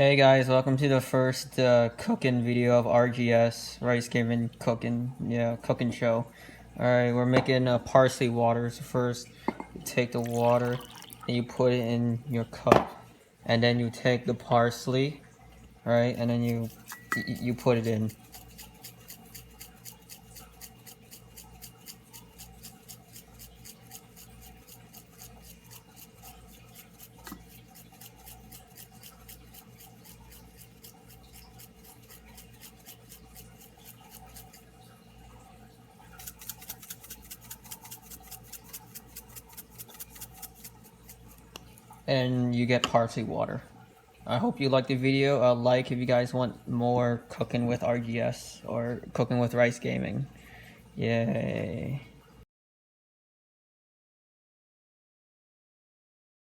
Hey guys, welcome to the first cooking video of RGS, Rice Gaming Cooking, cooking show. Alright, we're making parsley water. So first, you take the water and you put it in your cup. And then you take the parsley, right, and then you put it in. And you get parsley water. I hope you liked the video. Like if you guys want more cooking with RGS or cooking with Rice Gaming. Yay.